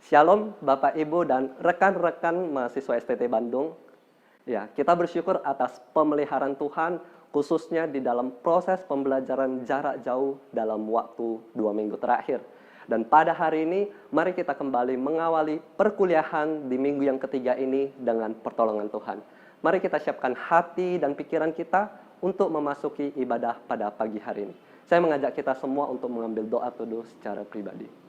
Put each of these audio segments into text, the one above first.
Shalom Bapak Ibu dan rekan-rekan mahasiswa STT Bandung. Ya, kita bersyukur atas pemeliharaan Tuhan khususnya di dalam proses pembelajaran jarak jauh dalam waktu 2 minggu terakhir. Dan pada hari ini, mari kita kembali mengawali perkuliahan di minggu yang ketiga ini dengan pertolongan Tuhan. Mari kita siapkan hati dan pikiran kita untuk memasuki ibadah pada pagi hari ini. Saya mengajak kita semua untuk mengambil doa teduh secara pribadi.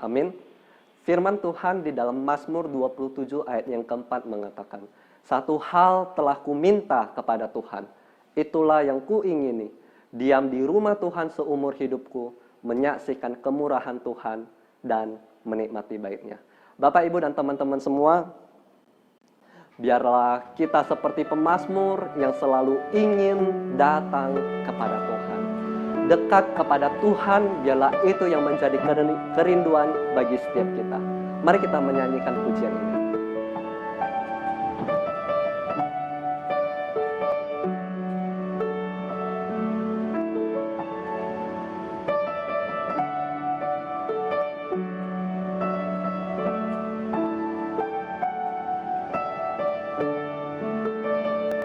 Amin. Firman Tuhan di dalam Mazmur 27 ayat yang keempat mengatakan, "Satu hal telah kuminta kepada Tuhan, itulah yang kuingini, diam di rumah Tuhan seumur hidupku, menyaksikan kemurahan Tuhan dan menikmati baiknya." Bapak, Ibu, dan teman-teman semua, biarlah kita seperti pemazmur yang selalu ingin datang kepada Tuhan. Dekat kepada Tuhan, biarlah itu yang menjadi kerinduan bagi setiap kita. Mari kita menyanyikan pujian ini.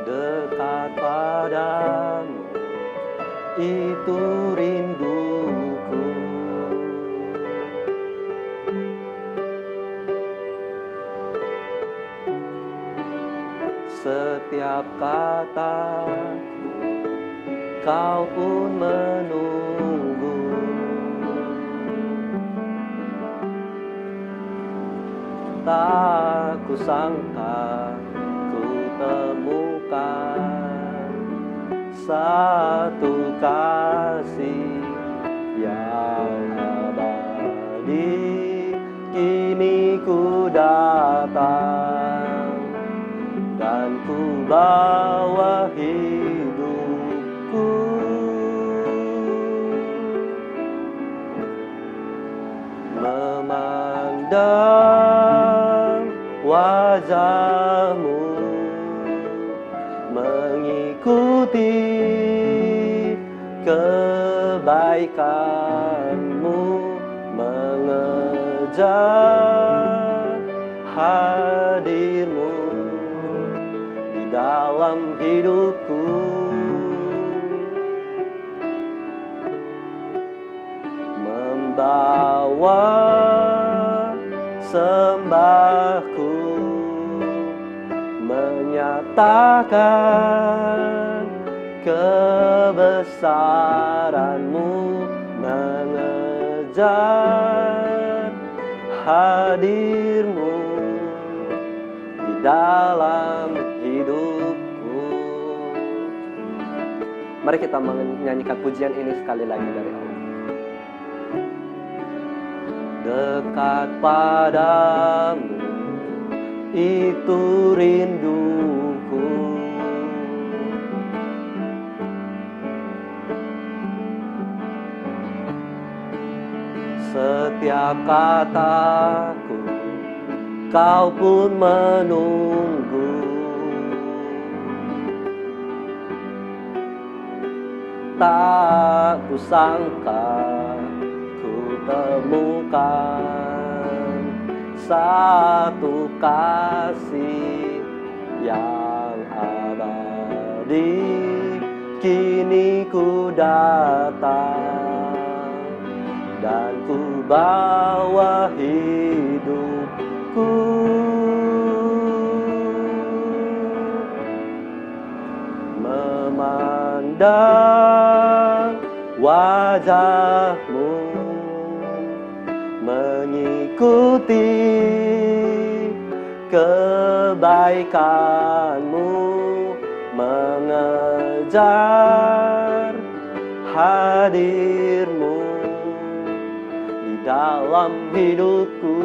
Dekat padamu, itu rinduku. Setiap kataku, kau pun menunggu. Tak kusangka ku temukan satu kasih yang abadi. Kini ku datang dan ku bawa hidupku, memandang wajahmu, mengikuti kebaikanmu, mengejar hadirmu di dalam hidupku. Membawa sembahku, menyatakan kebesaranmu, mengejar hadirmu di dalam hidupku. Mari kita menyanyikan pujian ini sekali lagi dari Allah. Dekat padamu, itu rinduku. Setiap kataku, kau pun menunggu. Tak kusangka ku temukan satu kasih yang abadi. Kini ku datang dan ku bawa hidupku, memandang wajahmu, mengikuti kebaikan-Mu, mengejar hadir-Mu di dalam hidupku,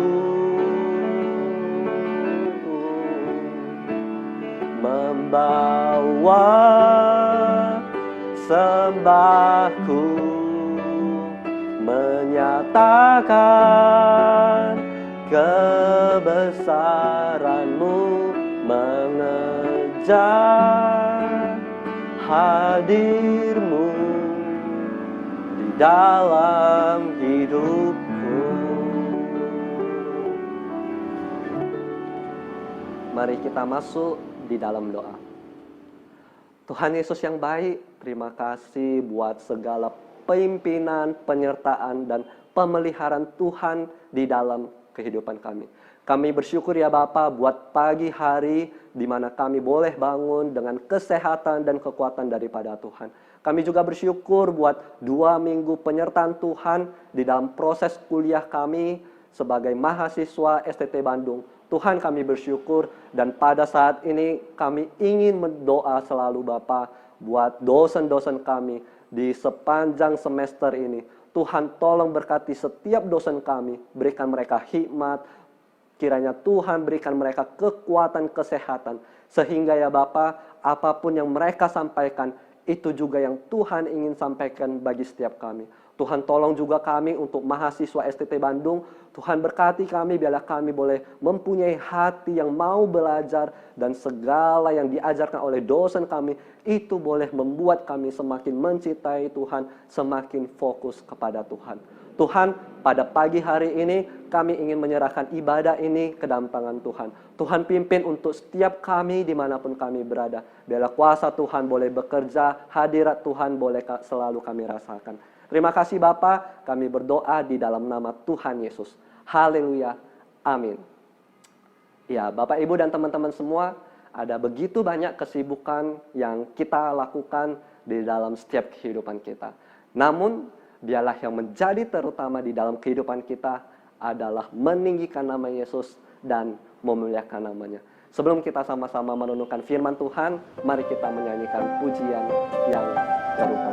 membawa sembahku, menyatakan kebesaran-Mu, mengejar hadir-Mu di dalam hidupku. Mari kita masuk di dalam doa. Tuhan Yesus yang baik, terima kasih buat segala pimpinan, penyertaan, dan pemeliharaan Tuhan di dalam kehidupan kami. Kami bersyukur ya Bapa buat pagi hari di mana kami boleh bangun dengan kesehatan dan kekuatan daripada Tuhan. Kami juga bersyukur buat 2 minggu penyertaan Tuhan di dalam proses kuliah kami sebagai mahasiswa STT Bandung. Tuhan, kami bersyukur, dan pada saat ini kami ingin berdoa selalu Bapa buat dosen-dosen kami di sepanjang semester ini. Tuhan, tolong berkati setiap dosen kami, berikan mereka hikmat, kiranya Tuhan berikan mereka kekuatan kesehatan, sehingga ya Bapa, apapun yang mereka sampaikan, itu juga yang Tuhan ingin sampaikan bagi setiap kami. Tuhan, tolong juga kami untuk mahasiswa STT Bandung. Tuhan, berkati kami, biarlah kami boleh mempunyai hati yang mau belajar, dan segala yang diajarkan oleh dosen kami itu boleh membuat kami semakin mencintai Tuhan, semakin fokus kepada Tuhan. Tuhan, pada pagi hari ini kami ingin menyerahkan ibadah ini ke dalam tangan Tuhan. Tuhan, pimpin untuk setiap kami dimanapun kami berada. Biarlah kuasa Tuhan boleh bekerja, hadirat Tuhan boleh selalu kami rasakan. Terima kasih Bapa, kami berdoa di dalam nama Tuhan Yesus. Haleluya, amin. Ya, Bapak, Ibu, dan teman-teman semua, ada begitu banyak kesibukan yang kita lakukan di dalam setiap kehidupan kita. Namun, biarlah yang menjadi terutama di dalam kehidupan kita adalah meninggikan nama Yesus dan memuliakan namanya. Sebelum kita sama-sama merenungkan firman Tuhan, mari kita menyanyikan pujian yang terutama.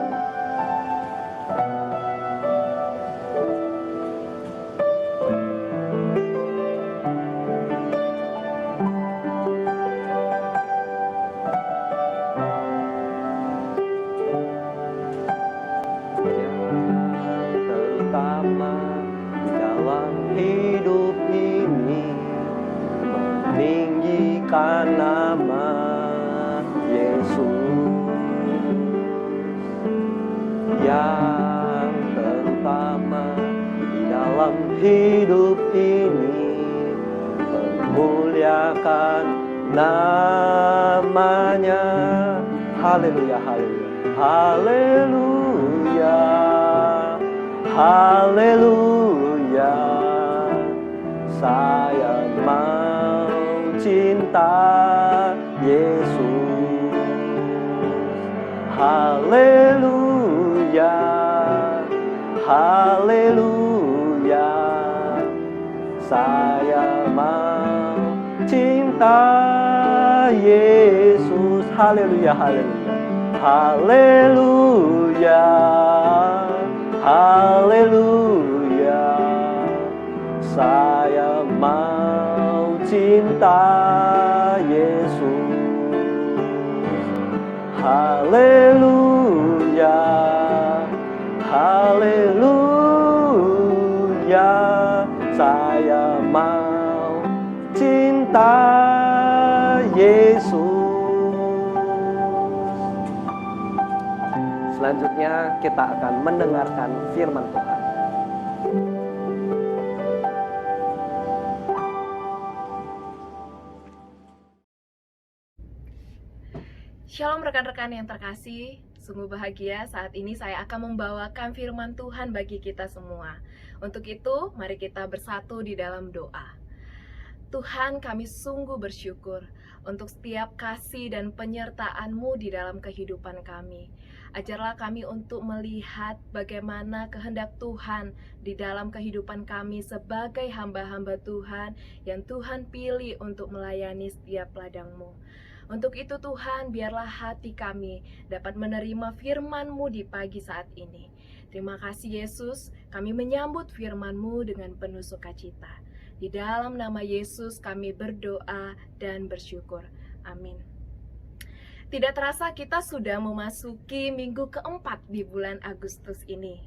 Nama Yesus yang terutama di dalam hidup ini, memuliakan namanya. Haleluya, haleluya, haleluya, haleluya. Saya mau cinta Yesus. Haleluya, haleluya. Saya mau cinta Yesus. Haleluya, haleluya, haleluya, haleluya. Saya mau cinta Yesus. Haleluya, haleluya. Saya mau cinta Yesus. Selanjutnya kita akan mendengarkan firman Tuhan. Shalom rekan-rekan yang terkasih, sungguh bahagia saat ini saya akan membawakan firman Tuhan bagi kita semua. Untuk itu, mari kita bersatu di dalam doa. Tuhan, kami sungguh bersyukur untuk setiap kasih dan penyertaan-Mu di dalam kehidupan kami. Ajarlah kami untuk melihat bagaimana kehendak Tuhan di dalam kehidupan kami sebagai hamba-hamba Tuhan yang Tuhan pilih untuk melayani setiap ladang-Mu. Untuk itu Tuhan, biarlah hati kami dapat menerima firman-Mu di pagi saat ini. Terima kasih Yesus, kami menyambut firman-Mu dengan penuh sukacita. Di dalam nama Yesus kami berdoa dan bersyukur. Amin. Tidak terasa kita sudah memasuki minggu keempat di bulan Agustus ini.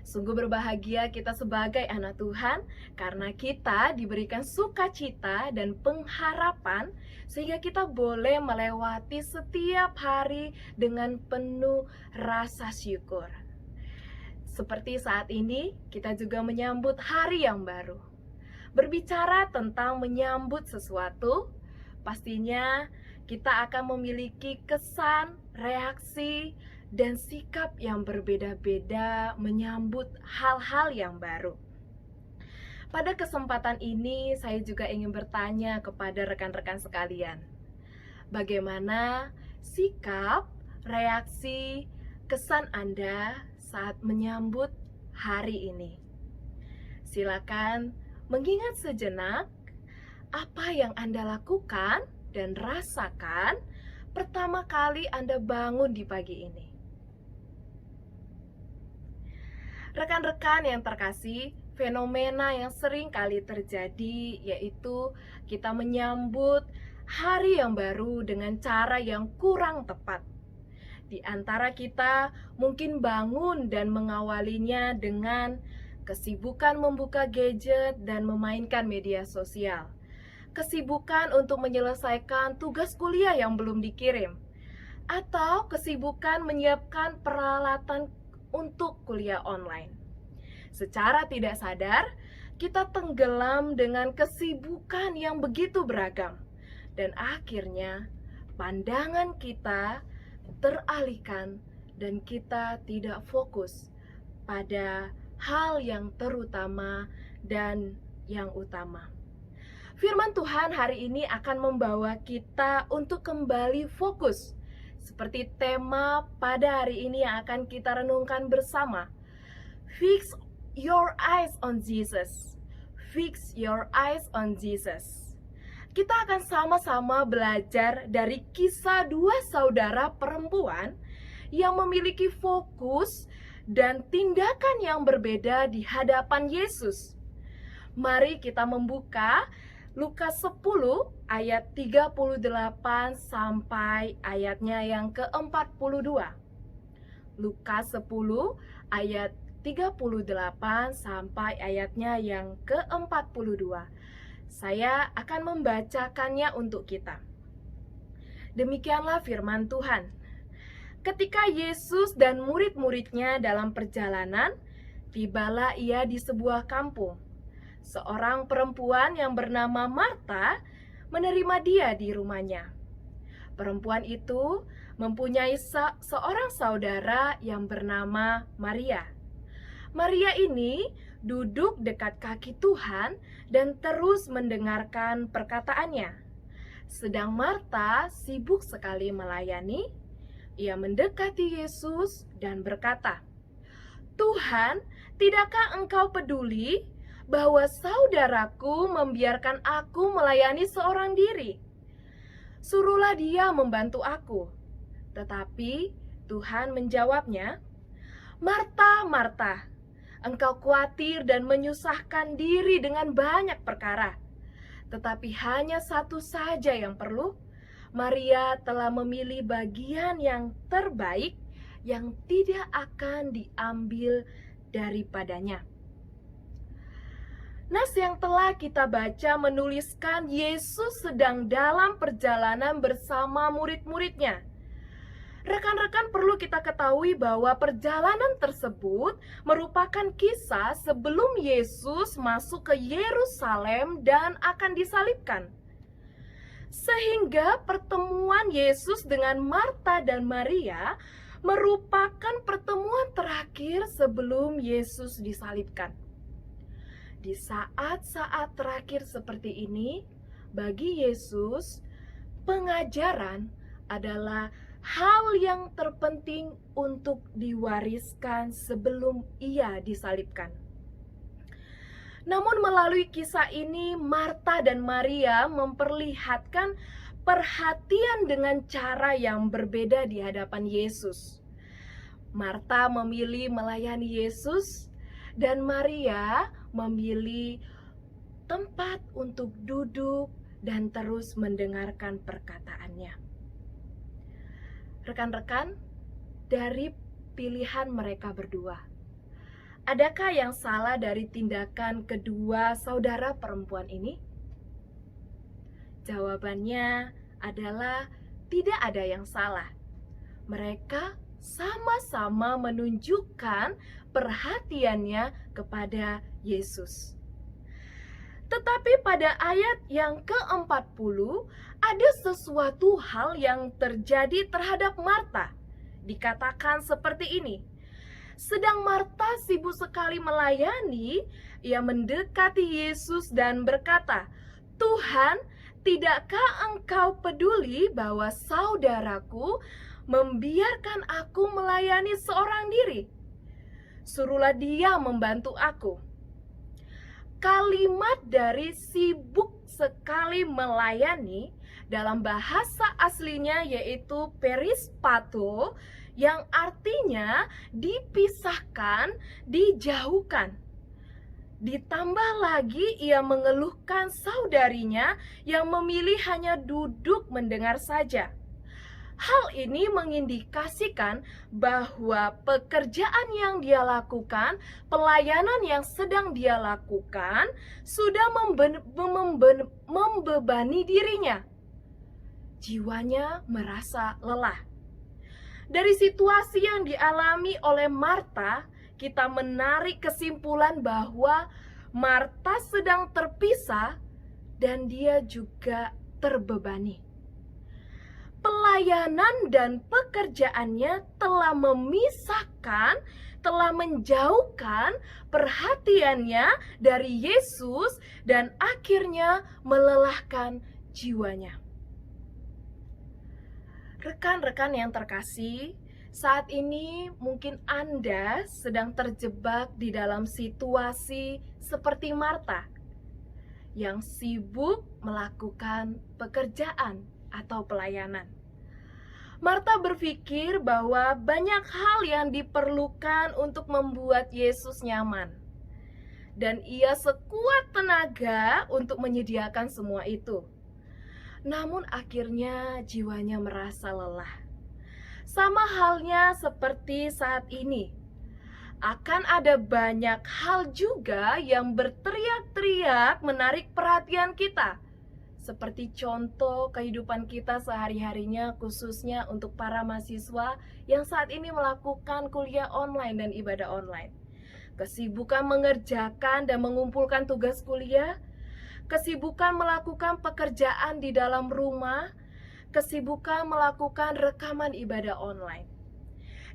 Sungguh berbahagia kita sebagai anak Tuhan karena kita diberikan sukacita dan pengharapan sehingga kita boleh melewati setiap hari dengan penuh rasa syukur. Seperti saat ini kita juga menyambut hari yang baru. Berbicara tentang menyambut sesuatu, pastinya kita akan memiliki kesan, reaksi, dan sikap yang berbeda-beda menyambut hal-hal yang baru. Pada kesempatan ini, saya juga ingin bertanya kepada rekan-rekan sekalian, bagaimana sikap, reaksi, kesan Anda saat menyambut hari ini? Silakan mengingat sejenak apa yang Anda lakukan dan rasakan pertama kali Anda bangun di pagi ini. Rekan-rekan yang terkasih, fenomena yang sering kali terjadi yaitu kita menyambut hari yang baru dengan cara yang kurang tepat. Di antara kita mungkin bangun dan mengawalinya dengan kesibukan membuka gadget dan memainkan media sosial. Kesibukan untuk menyelesaikan tugas kuliah yang belum dikirim. Atau kesibukan menyiapkan peralatan untuk kuliah online. Secara tidak sadar, kita tenggelam dengan kesibukan yang begitu beragam. Dan akhirnya, pandangan kita teralihkan dan kita tidak fokus pada hal yang terutama dan yang utama. Firman Tuhan hari ini akan membawa kita untuk kembali fokus. Seperti tema pada hari ini yang akan kita renungkan bersama. Fix your eyes on Jesus. Fix your eyes on Jesus. Kita akan sama-sama belajar dari kisah dua saudara perempuan yang memiliki fokus dan tindakan yang berbeda di hadapan Yesus. Mari kita membuka Lukas 10 ayat 38 sampai ayatnya yang ke-42. Lukas 10 ayat 38 sampai ayatnya yang ke-42. Saya akan membacakannya untuk kita. Demikianlah firman Tuhan. Ketika Yesus dan murid-muridnya dalam perjalanan, tibalah ia di sebuah kampung. Seorang perempuan yang bernama Marta menerima dia di rumahnya. Perempuan itu mempunyai seorang saudara yang bernama Maria. Maria ini duduk dekat kaki Tuhan dan terus mendengarkan perkataannya. Sedang Marta sibuk sekali melayani. Ia mendekati Yesus dan berkata, "Tuhan, tidakkah Engkau peduli bahwa saudaraku membiarkan aku melayani seorang diri? Suruhlah dia membantu aku." Tetapi Tuhan menjawabnya, "Marta, Marta, engkau khawatir dan menyusahkan diri dengan banyak perkara. Tetapi hanya satu saja yang perlu. Maria telah memilih bagian yang terbaik yang tidak akan diambil daripadanya." Nas yang telah kita baca menuliskan Yesus sedang dalam perjalanan bersama murid-muridnya. Rekan-rekan, perlu kita ketahui bahwa perjalanan tersebut merupakan kisah sebelum Yesus masuk ke Yerusalem dan akan disalibkan. Sehingga pertemuan Yesus dengan Marta dan Maria merupakan pertemuan terakhir sebelum Yesus disalibkan. Di saat-saat terakhir seperti ini, bagi Yesus, pengajaran adalah hal yang terpenting untuk diwariskan sebelum ia disalibkan. Namun melalui kisah ini, Marta dan Maria memperlihatkan perhatian dengan cara yang berbeda di hadapan Yesus. Marta memilih melayani Yesus, dan Maria memilih tempat untuk duduk dan terus mendengarkan perkataannya. Rekan-rekan, dari pilihan mereka berdua, adakah yang salah dari tindakan kedua saudara perempuan ini? Jawabannya adalah tidak ada yang salah. Mereka sama-sama menunjukkan perhatiannya kepada Yesus. Tetapi pada ayat yang ke-40, ada sesuatu hal yang terjadi terhadap Marta. Dikatakan seperti ini. Sedang Marta sibuk sekali melayani, ia mendekati Yesus dan berkata, "Tuhan, tidakkah engkau peduli bahwa saudaraku membiarkan aku melayani seorang diri? Suruhlah dia membantu aku." Kalimat dari sibuk sekali melayani dalam bahasa aslinya yaitu perispato, yang artinya dipisahkan, dijauhkan. Ditambah lagi ia mengeluhkan saudarinya yang memilih hanya duduk mendengar saja. Hal ini mengindikasikan bahwa pekerjaan yang dia lakukan, pelayanan yang sedang dia lakukan, sudah membebani dirinya. Jiwanya merasa lelah. Dari situasi yang dialami oleh Marta, kita menarik kesimpulan bahwa Marta sedang terpisah dan dia juga terbebani. Pelayanan dan pekerjaannya telah memisahkan, telah menjauhkan perhatiannya dari Yesus dan akhirnya melelahkan jiwanya. Rekan-rekan yang terkasih, saat ini mungkin Anda sedang terjebak di dalam situasi seperti Marta yang sibuk melakukan pekerjaan atau pelayanan. Marta berpikir bahwa banyak hal yang diperlukan untuk membuat Yesus nyaman, dan ia sekuat tenaga untuk menyediakan semua itu. Namun akhirnya jiwanya merasa lelah. Sama halnya seperti saat ini, akan ada banyak hal juga yang berteriak-teriak menarik perhatian kita. Seperti contoh kehidupan kita sehari-harinya, khususnya untuk para mahasiswa yang saat ini melakukan kuliah online dan ibadah online. Kesibukan mengerjakan dan mengumpulkan tugas kuliah, kesibukan melakukan pekerjaan di dalam rumah, kesibukan melakukan rekaman ibadah online.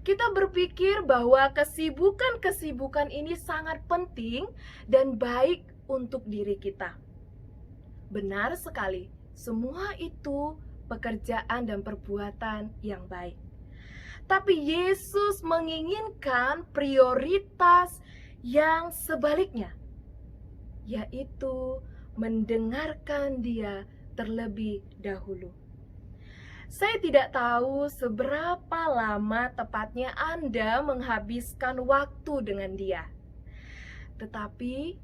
Kita berpikir bahwa kesibukan-kesibukan ini sangat penting dan baik untuk diri kita. Benar sekali, semua itu pekerjaan dan perbuatan yang baik. Tapi Yesus menginginkan prioritas yang sebaliknya, yaitu mendengarkan Dia terlebih dahulu. Saya tidak tahu seberapa lama tepatnya Anda menghabiskan waktu dengan Dia. Tetapi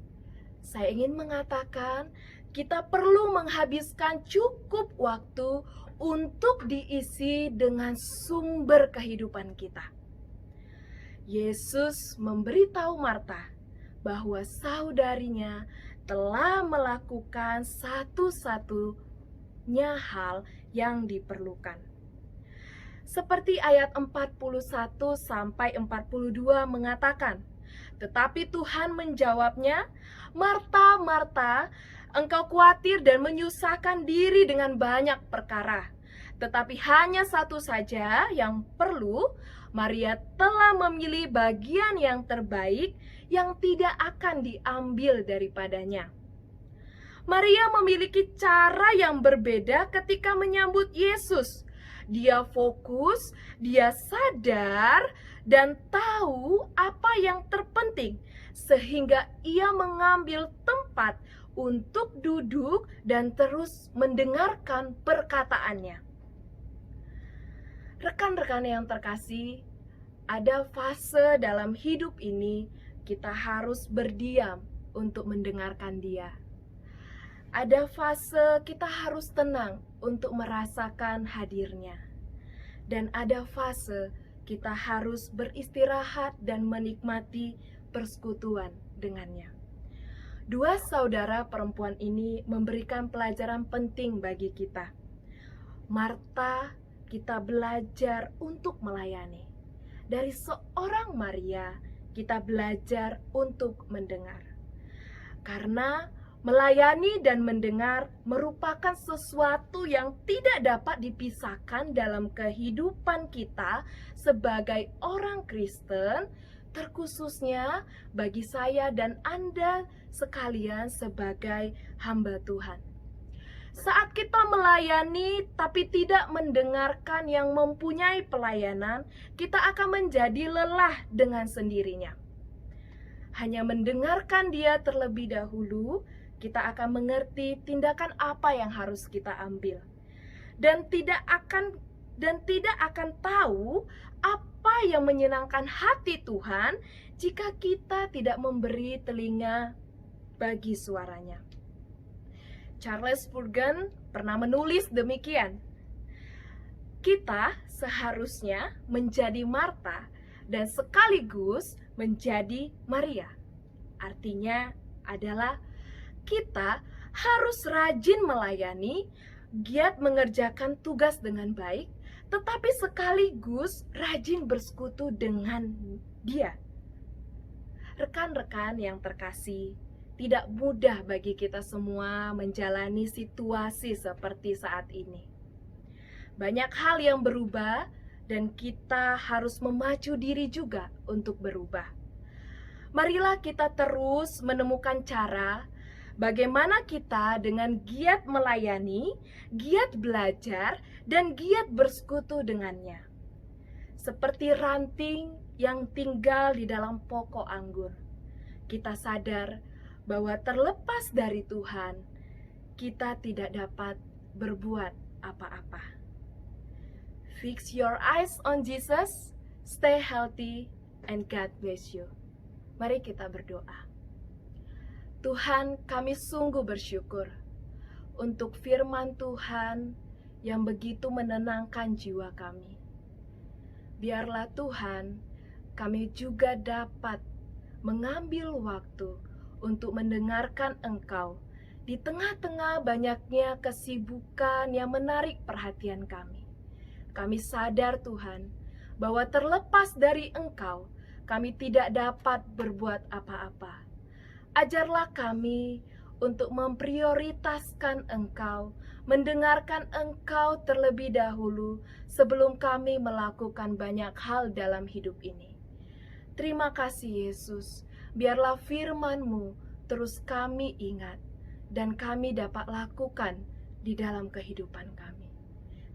saya ingin mengatakan, kita perlu menghabiskan cukup waktu untuk diisi dengan sumber kehidupan kita. Yesus memberitahu Marta bahwa saudarinya telah melakukan satu-satunya hal yang diperlukan. Seperti ayat 41 sampai 42 mengatakan, "Tetapi Tuhan menjawabnya, 'Marta, Marta, engkau khawatir dan menyusahkan diri dengan banyak perkara. Tetapi hanya satu saja yang perlu. Maria telah memilih bagian yang terbaik yang tidak akan diambil daripadanya.'" Maria memiliki cara yang berbeda ketika menyambut Yesus. Dia fokus, dia sadar, dan tahu apa yang terpenting, sehingga ia mengambil tempat untuk duduk dan terus mendengarkan perkataannya. Rekan-rekan yang terkasih, ada fase dalam hidup ini kita harus berdiam untuk mendengarkan Dia. Ada fase kita harus tenang untuk merasakan hadirnya. Dan ada fase kita harus beristirahat dan menikmati persekutuan dengannya. Dua saudara perempuan ini memberikan pelajaran penting bagi kita. Marta, kita belajar untuk melayani. Dari seorang Maria, kita belajar untuk mendengar. Karena melayani dan mendengar merupakan sesuatu yang tidak dapat dipisahkan dalam kehidupan kita sebagai orang Kristen, terkhususnya bagi saya dan Anda sekalian sebagai hamba Tuhan. Saat kita melayani tapi tidak mendengarkan yang mempunyai pelayanan, kita akan menjadi lelah dengan sendirinya. Hanya mendengarkan dia terlebih dahulu, kita akan mengerti tindakan apa yang harus kita ambil. Dan tidak akan tahu apa yang menyenangkan hati Tuhan jika kita tidak memberi telinga bagi suaranya. Charles Spurgeon pernah menulis demikian. Kita seharusnya menjadi Marta dan sekaligus menjadi Maria. Artinya adalah kita harus rajin melayani, giat mengerjakan tugas dengan baik, tetapi sekaligus rajin bersekutu dengan Dia. Rekan-rekan yang terkasih, tidak mudah bagi kita semua menjalani situasi seperti saat ini. Banyak hal yang berubah dan kita harus memacu diri juga untuk berubah. Marilah kita terus menemukan cara bagaimana kita dengan giat melayani, giat belajar, dan giat bersekutu dengannya. Seperti ranting yang tinggal di dalam pokok anggur. Kita sadar bahwa terlepas dari Tuhan, kita tidak dapat berbuat apa-apa. Fix your eyes on Jesus, stay healthy, and God bless you. Mari kita berdoa. Tuhan, kami sungguh bersyukur untuk firman Tuhan yang begitu menenangkan jiwa kami. Biarlah Tuhan, kami juga dapat mengambil waktu untuk mendengarkan Engkau di tengah-tengah banyaknya kesibukan yang menarik perhatian kami. Kami sadar Tuhan, bahwa terlepas dari Engkau, kami tidak dapat berbuat apa-apa. Ajarlah kami untuk memprioritaskan Engkau, mendengarkan Engkau terlebih dahulu sebelum kami melakukan banyak hal dalam hidup ini. Terima kasih Yesus, biarlah firman-Mu terus kami ingat dan kami dapat lakukan di dalam kehidupan kami.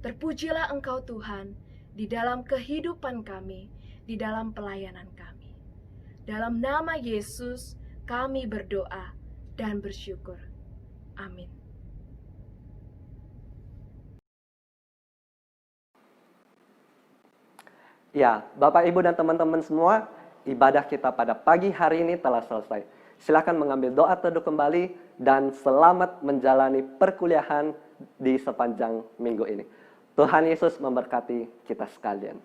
Terpujilah Engkau Tuhan di dalam kehidupan kami, di dalam pelayanan kami. Dalam nama Yesus, kami berdoa dan bersyukur. Amin. Ya, Bapak, Ibu, dan teman-teman semua, ibadah kita pada pagi hari ini telah selesai. Silakan mengambil doa teduh kembali dan selamat menjalani perkuliahan di sepanjang minggu ini. Tuhan Yesus memberkati kita sekalian.